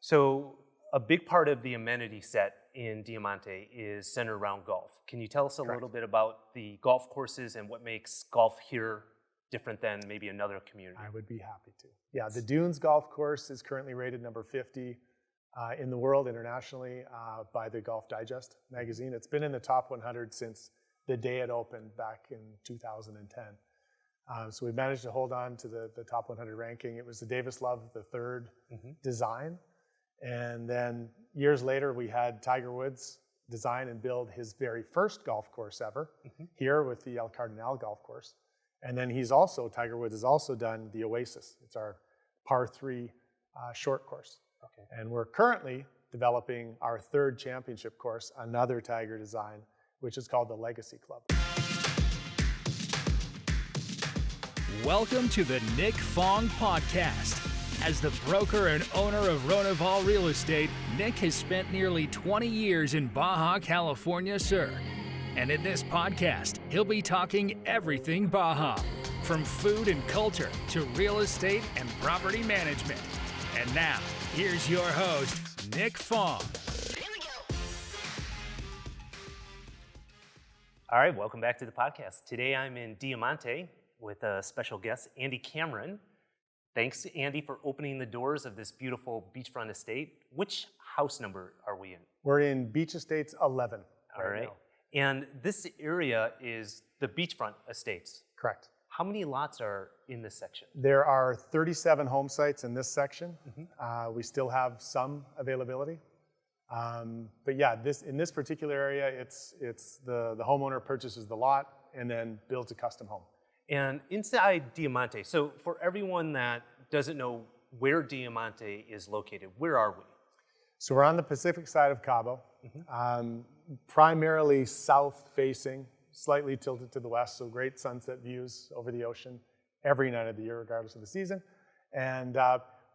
So a big part of the amenity set in Diamante is centered around golf. Can you tell us a Correct. little bit about the golf courses and what makes golf here different than maybe another community? I would be happy to. Yeah, the Dunes Golf Course is currently rated number 50 in the world internationally by the Golf Digest magazine. It's been in the top 100 since the day it opened back in 2010. So we managed to hold on to the top 100 ranking. It was the Davis Love III design. And then years later, we had Tiger Woods design and build his very first golf course ever here with the El Cardinal Golf Course. And then Tiger Woods has also done the Oasis. It's our par 3 short course. Okay. And we're currently developing our third championship course, another Tiger design, which is called the Legacy Club. Welcome to the Nick Fong Podcast. As the broker and owner of Ronival Real Estate, Nick has spent nearly 20 years in Baja, California, Sur. And in this podcast, he'll be talking everything Baja, from food and culture to real estate and property management. And now, here's your host, Nick Fong. All right, welcome back to the podcast. Today I'm in Diamante with a special guest, Andy Cameron. Thanks, Andy, for opening the doors of this beautiful beachfront estate. Which house number are we in? We're in Beach Estates 11. All right. Now. And this area is the beachfront estates. Correct. How many lots are in this section? There are 37 home sites in this section. We still have some availability. But yeah, in this particular area, it's the homeowner purchases the lot and then builds a custom home. And inside Diamante, so for everyone that doesn't know where Diamante is located, where are we? So we're on the Pacific side of Cabo, primarily south-facing, slightly tilted to the west, so great sunset views over the ocean every night of the year, regardless of the season. And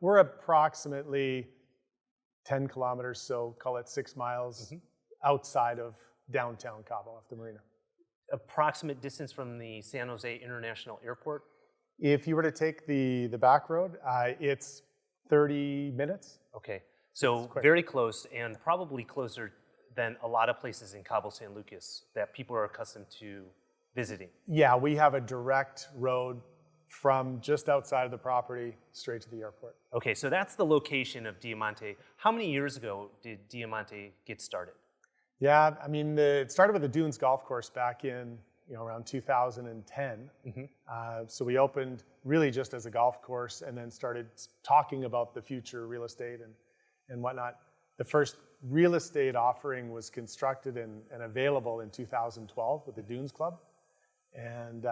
we're approximately 10 kilometers, so call it 6 miles outside of downtown Cabo, off the marina. Approximate distance from the San Jose International Airport? If you were to take the back road, it's 30 minutes. Okay, so very close, and probably closer than a lot of places in Cabo San Lucas that people are accustomed to visiting. Yeah, we have a direct road from just outside of the property straight to the airport. Okay, so that's the location of Diamante. How many years ago did Diamante get started? Yeah, I mean, it started with the Dunes Golf Course back in around 2010. So we opened really just as a golf course and then started talking about the future real estate and whatnot. The first real estate offering was constructed and available in 2012 with the Dunes Club. And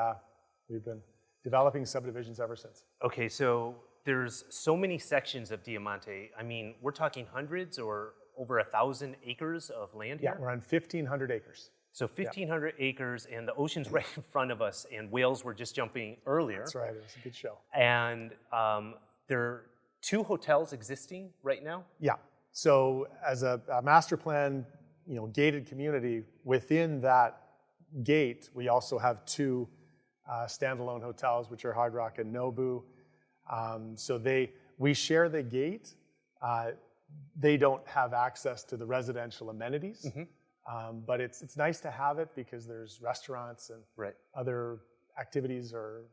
we've been developing subdivisions ever since. Okay, so there's so many sections of Diamante. I mean, we're talking hundreds or over 1,000 acres of land here? Yeah, we're on 1,500 acres. So 1,500 acres, and the ocean's right in front of us, and whales were just jumping earlier. That's right, it was a good show. And there are 2 hotels existing right now? Yeah, so as a master plan, gated community, within that gate, we also have 2 standalone hotels, which are Hard Rock and Nobu. So we share the gate. They don't have access to the residential amenities, but it's nice to have it because there's restaurants and other activities or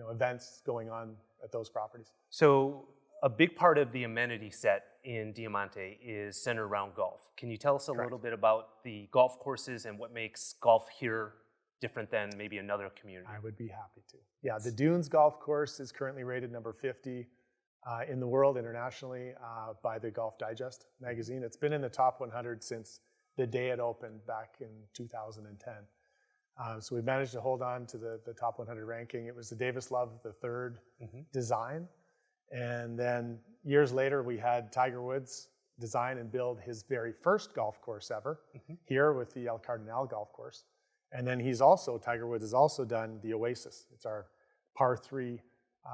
events going on at those properties. So a big part of the amenity set in Diamante is centered around golf. Can you tell us a little bit about the golf courses and what makes golf here different than maybe another community? I would be happy to. Yeah, the Dunes Golf Course is currently rated number 50 in the world internationally by the Golf Digest magazine. It's been in the top 100 since the day it opened back in 2010. So we managed to hold on to the top 100 ranking. It was the Davis Love III design. And then years later, we had Tiger Woods design and build his very first golf course ever here with the El Cardinal Golf Course. And then Tiger Woods has also done the Oasis. It's our par 3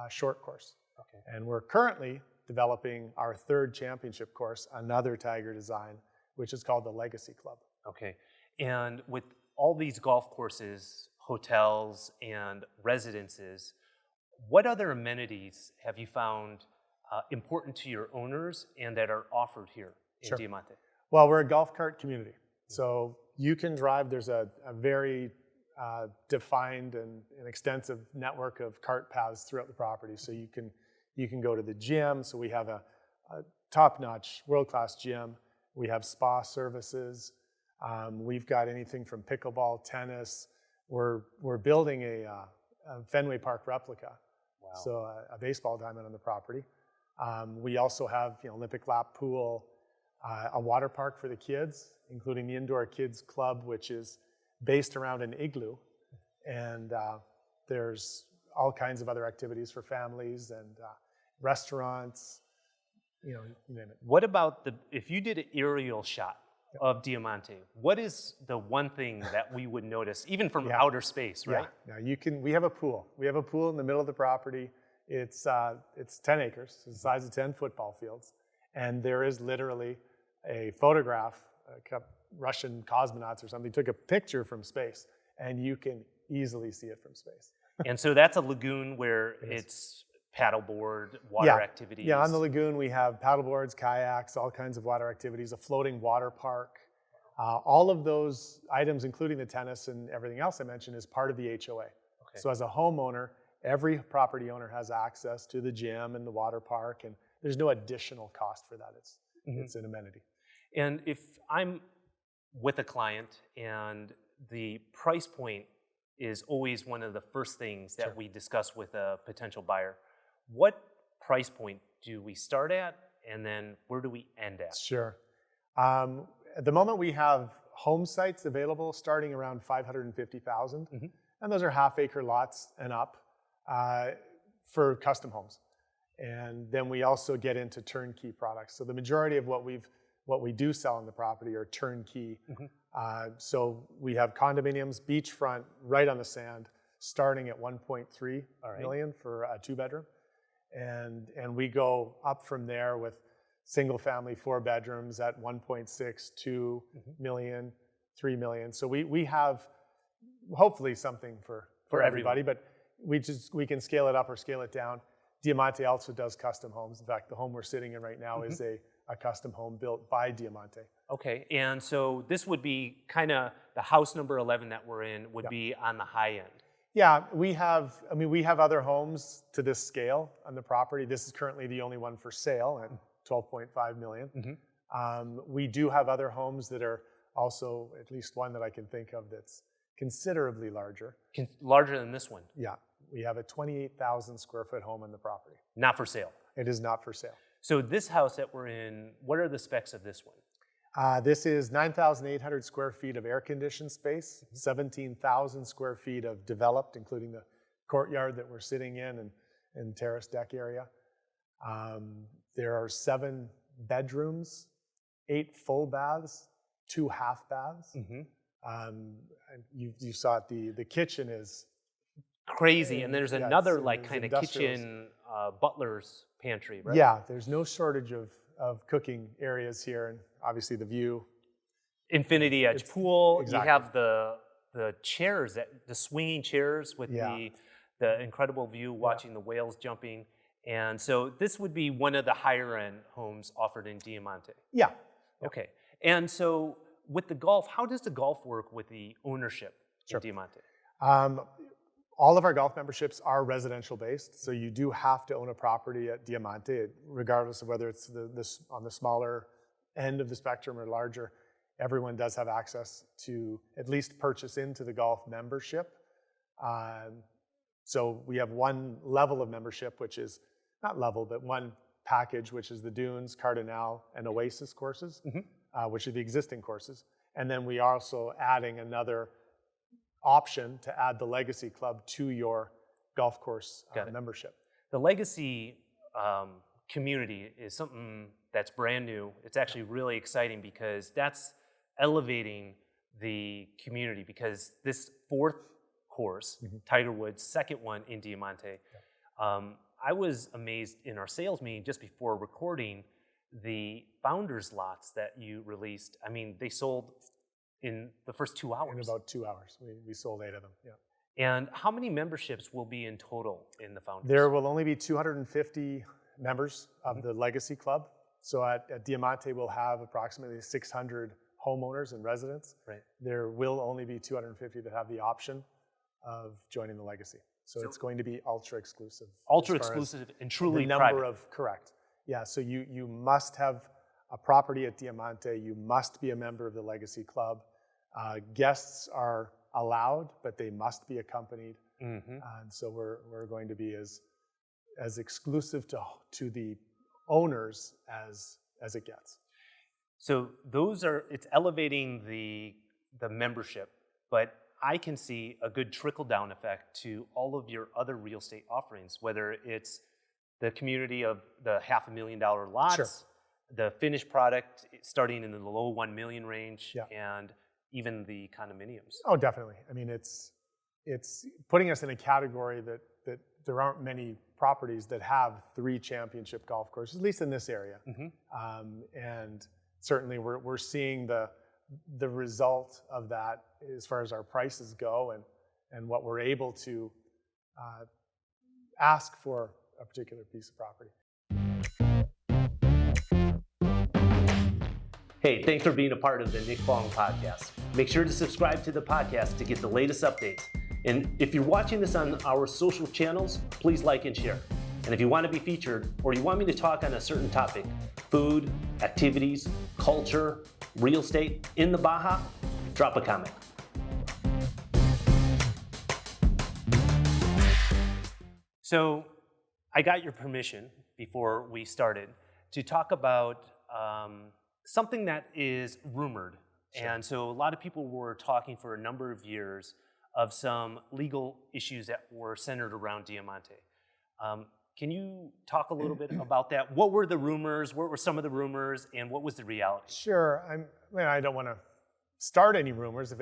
short course. Okay. And we're currently developing our third championship course, another Tiger design, which is called the Legacy Club. Okay. And with all these golf courses, hotels, and residences, what other amenities have you found important to your owners and that are offered here in Sure. Diamante? Well, we're a golf cart community. So you can drive, there's a very defined and extensive network of cart paths throughout the property. So you can go to the gym. So we have a top-notch, world-class gym. We have spa services. We've got anything from pickleball, tennis. We're building a Fenway Park replica. Wow. So a baseball diamond on the property. We also have Olympic lap pool, a water park for the kids, including the Indoor Kids Club, which is based around an igloo. And there's all kinds of other activities for families and restaurants, you name it. What about if you did an aerial shot of Diamante, what is the one thing that we would notice, even from outer space, right? Yeah, we have a pool. We have a pool in the middle of the property. It's 10 acres, it's the size of 10 football fields. And there is literally a photograph, Russian cosmonauts or something took a picture from space, and you can easily see it from space. And so that's a lagoon where it's paddleboard, water activities. Yeah, on the lagoon we have paddleboards, kayaks, all kinds of water activities, a floating water park. All of those items, including the tennis and everything else I mentioned, is part of the HOA. Okay. So as a homeowner, every property owner has access to the gym and the water park, and there's no additional cost for that. It's an amenity. And if I'm with a client and the price point is always one of the first things that we discuss with a potential buyer, what price point do we start at, and then where do we end at? Sure. At the moment, we have home sites available starting around $550,000, and those are half-acre lots and up for custom homes. And then we also get into turnkey products. So the majority of what we do sell on the property are turnkey. So we have condominiums, beachfront, right on the sand, starting at 1.3 million for a 2-bedroom. And we go up from there with single family 4 bedrooms at 1.6, 2 million, 3 million. So we have hopefully something for everybody, but we can scale it up or scale it down. Diamante also does custom homes. In fact, the home we're sitting in right now is a custom home built by Diamante. Okay, and so this would be kind of the house number 11 that we're in would be on the high end. Yeah, we have other homes to this scale on the property. This is currently the only one for sale at 12.5 million. We do have other homes that are also, at least one that I can think of that's considerably larger. Larger than this one? Yeah, we have a 28,000 square foot home on the property. Not for sale? It is not for sale. So this house that we're in, what are the specs of this one? This is 9,800 square feet of air-conditioned space, 17,000 square feet of developed, including the courtyard that we're sitting in and terrace deck area. There are 7 bedrooms, 8 full baths, 2 half baths. You saw it, the kitchen is crazy, and there's another like kind of kitchen butler's pantry, right? Yeah, there's no shortage of cooking areas here, and obviously the view. Infinity edge pool. Exactly. You have the chairs, the swinging chairs with the incredible view, watching the whales jumping. And so this would be one of the higher end homes offered in Diamante. Yeah. Okay. And so with the golf, how does the golf work with the ownership in Diamante? All of our golf memberships are residential based, so you do have to own a property at Diamante, regardless of whether it's on the smaller end of the spectrum or larger. Everyone does have access to at least purchase into the golf membership. So we have one level of membership, which is not level, but one package, which is the Dunes, Cardinal, and Oasis courses, which are the existing courses. And then we are also adding another option to add the Legacy Club to your golf course membership. The Legacy community is something that's brand new. It's actually really exciting because that's elevating the community, because this 4th course, Tiger Woods, 2nd one in Diamante, I was amazed in our sales meeting just before recording the founders lots that you released. I mean, they sold in the first 2 hours. In about 2 hours. We sold 8 of them, yeah. And how many memberships will be in total in the founders? There will only be 250 members of the Legacy Club. So at Diamante, we'll have approximately 600 homeowners and residents. Right. There will only be 250 that have the option of joining the Legacy. So it's going to be ultra exclusive. Ultra exclusive and truly the number private. Correct. Yeah, so you must have a property at Diamante. You must be a member of the Legacy Club. Guests are allowed, but they must be accompanied. Mm-hmm. And so we're going to be as exclusive to the owners as it gets. So it's elevating the membership, but I can see a good trickle-down effect to all of your other real estate offerings, whether it's the community of the $500,000 lots, Sure. the finished product starting in the low 1 million range, Yeah. and even the condominiums. Oh, definitely. I mean, it's putting us in a category that there aren't many properties that have 3 championship golf courses, at least in this area. Mm-hmm. And certainly we're seeing the result of that as far as our prices go and what we're able to ask for a particular piece of property. Hey, thanks for being a part of the Nick Fong Podcast. Make sure to subscribe to the podcast to get the latest updates. And if you're watching this on our social channels, please like and share. And if you want to be featured or you want me to talk on a certain topic, food, activities, culture, real estate in the Baja, drop a comment. So I got your permission before we started to talk about something that is rumored. Sure. And so a lot of people were talking for a number of years of some legal issues that were centered around Diamante. Can you talk a little bit about that? What were the rumors? What were some of the rumors? And what was the reality? Sure. I don't want to start any rumors if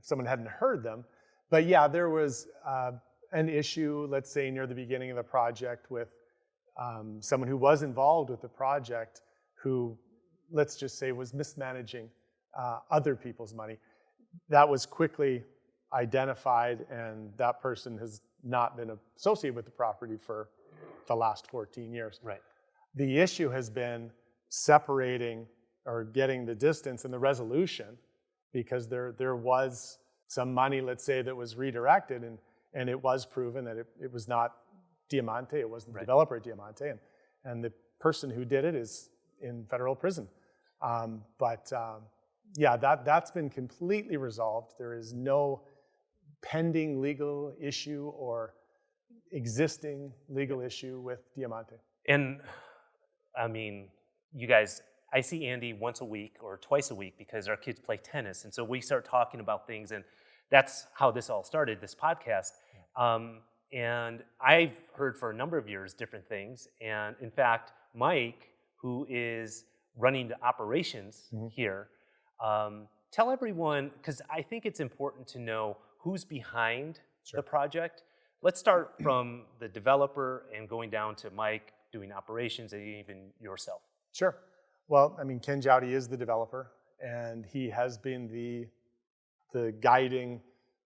someone hadn't heard them. But yeah, there was an issue, let's say near the beginning of the project with someone who was involved with the project who, let's just say, was mismanaging other people's money. That was quickly identified, and that person has not been associated with the property for the last 14 years. Right. The issue has been separating or getting the distance and the resolution, because there was some money, let's say, that was redirected, and it was proven that it was not Diamante, it wasn't the developer at Diamante, and the person who did it is in federal prison. Yeah, that's been completely resolved. There is no pending legal issue or existing legal issue with Diamante. And I mean, you guys, I see Andy once a week or twice a week because our kids play tennis. And so we start talking about things, and that's how this all started, this podcast. And I've heard for a number of years different things. And in fact, Mike, who is running the operations here, tell everyone, because I think it's important to know who's behind the project. Let's start from the developer and going down to Mike doing operations and even yourself. Sure. Well, I mean, Ken Jowdy is the developer, and he has been the guiding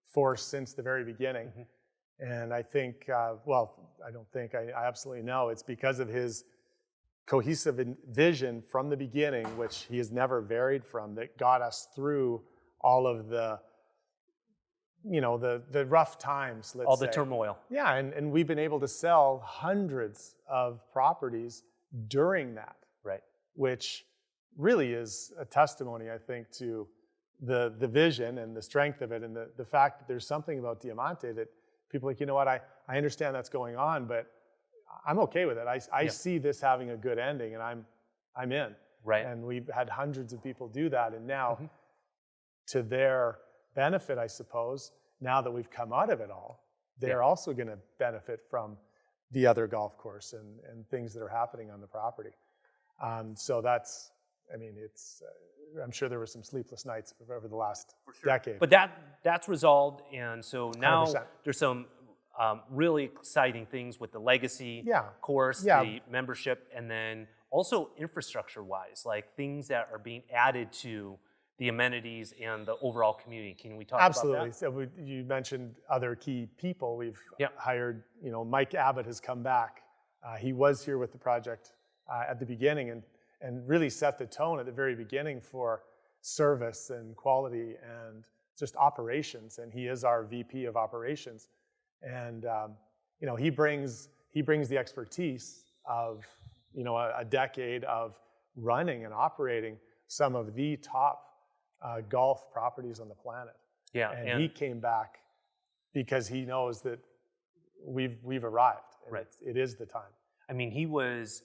force since the very beginning. And I think, I absolutely know it's because of his cohesive vision from the beginning, which he has never varied from, that got us through all of the rough times, let's say. All the turmoil. Yeah, and we've been able to sell hundreds of properties during that. Right. Which really is a testimony, I think, to the vision and the strength of it, and the fact that there's something about Diamante that people are like, you know what, I understand that's going on, but I'm okay with it. I see this having a good ending, and I'm in. Right. And we've had hundreds of people do that, and now, to their benefit, I suppose, now that we've come out of it all, they're also going to benefit from the other golf course and things that are happening on the property. So that's, I mean, it's, I'm sure there were some sleepless nights over the last decade. But that's resolved, and so now 100%. There's some really exciting things with the legacy course, the membership, and then also infrastructure-wise, like things that are being added to the amenities and the overall community. Can we talk about that? So you mentioned other key people. We've hired, Mike Abbott has come back He was here with the project at the beginning and really set the tone at the very beginning for service and quality and just operations. And he is our VP of operations. And he brings the expertise of a decade of running and operating some of the top golf properties on the planet. Yeah, and he came back because he knows that we've arrived. And right. It is the time. I mean, he was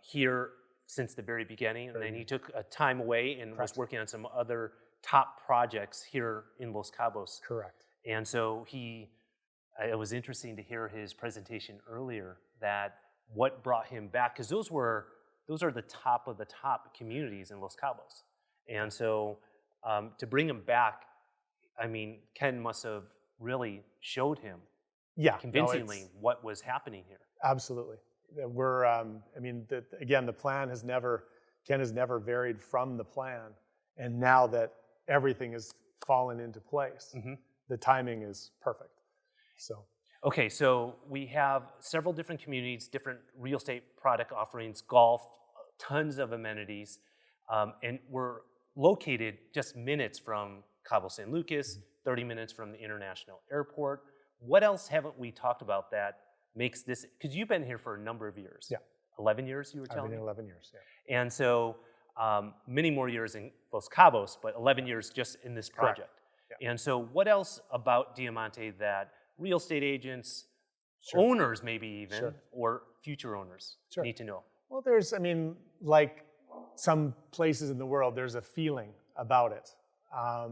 here since the very beginning, and then he took a time away and was working on some other top projects here in Los Cabos. Correct. And so it was interesting to hear his presentation earlier that what brought him back, because those are the top of the top communities in Los Cabos. And so to bring him back, I mean, Ken must have really showed him convincingly what was happening here. Absolutely. We're, the plan Ken has never varied from the plan. And now that everything has fallen into place, the timing is perfect. So. Okay, so we have several different communities, different real estate product offerings, golf, tons of amenities, and we're located just minutes from Cabo San Lucas, 30 minutes from the international airport. What else haven't we talked about that makes this, because you've been here for a number of years. Yeah. 11 years, you were telling me? I've been here 11 years, yeah. And so many more years in Los Cabos, but 11 years just in this project. Yeah. And so what else about Diamante that real estate agents, owners maybe even, or future owners need to know? Well, there's, like some places in the world, there's a feeling about it. I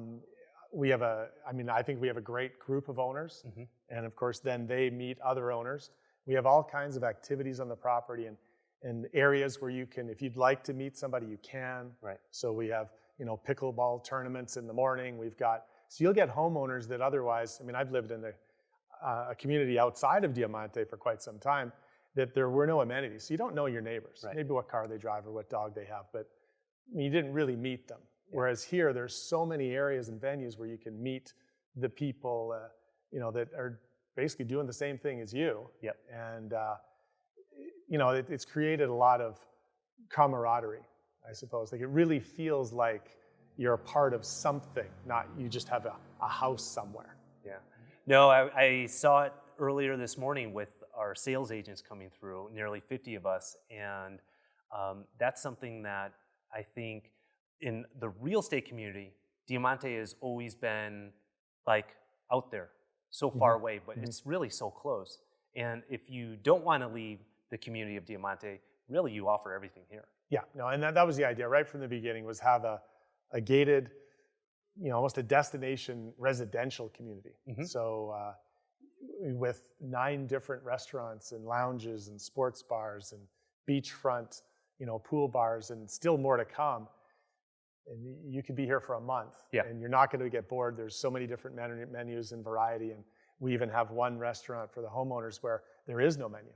think we have a great group of owners, and of course then they meet other owners. We have all kinds of activities on the property and areas where you can, if you'd like to meet somebody, you can. Right. So we have, pickleball tournaments in the morning. So you'll get homeowners that otherwise, I've lived in a community outside of Diamante for quite some time that there were no amenities. So you don't know your neighbors, maybe what car they drive or what dog they have, but you didn't really meet them. Whereas here, there's so many areas and venues where you can meet the people, that are basically doing the same thing as you. Yep. And, it's created a lot of camaraderie, I suppose. Like it really feels like you're a part of something, not you just have a house somewhere. Yeah. No, I saw it earlier this morning with our sales agents coming through, nearly 50 of us. And that's something that I think in the real estate community, Diamante has always been like out there, so far away, but it's really so close. And if you don't want to leave the community of Diamante, really you offer everything here. Yeah, no, and that was the idea right from the beginning, was have a gated, almost a destination residential community. So with 9 different restaurants and lounges and sports bars and beachfront, pool bars, and still more to come. And you could be here for a month, and you're not going to get bored. There's so many different menus and variety, and we even have one restaurant for the homeowners where there is no menu.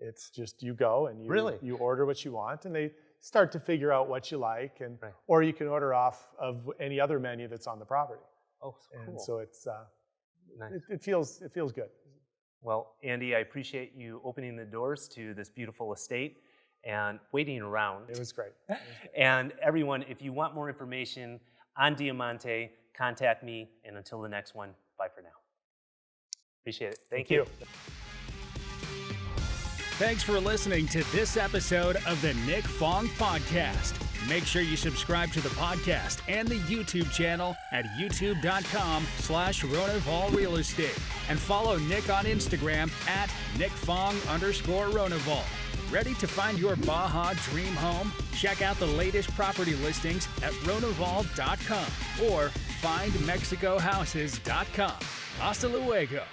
It's just you go and you order what you want, and they start to figure out what you like, and or you can order off of any other menu that's on the property. Oh, so cool. And so it's nice. it feels good. Well, Andy, I appreciate you opening the doors to this beautiful estate and waiting around. It was great. And everyone, if you want more information on Diamante, contact me. And until the next one, bye for now. Appreciate it. Thank you. Thanks for listening to this episode of the Nick Fong Podcast. Make sure you subscribe to the podcast and the YouTube channel at youtube.com/Ronival Real Estate. And follow Nick on Instagram at NickFong_Ronival. Ready to find your Baja dream home? Check out the latest property listings at Ronival.com or findmexicohouses.com. Hasta luego.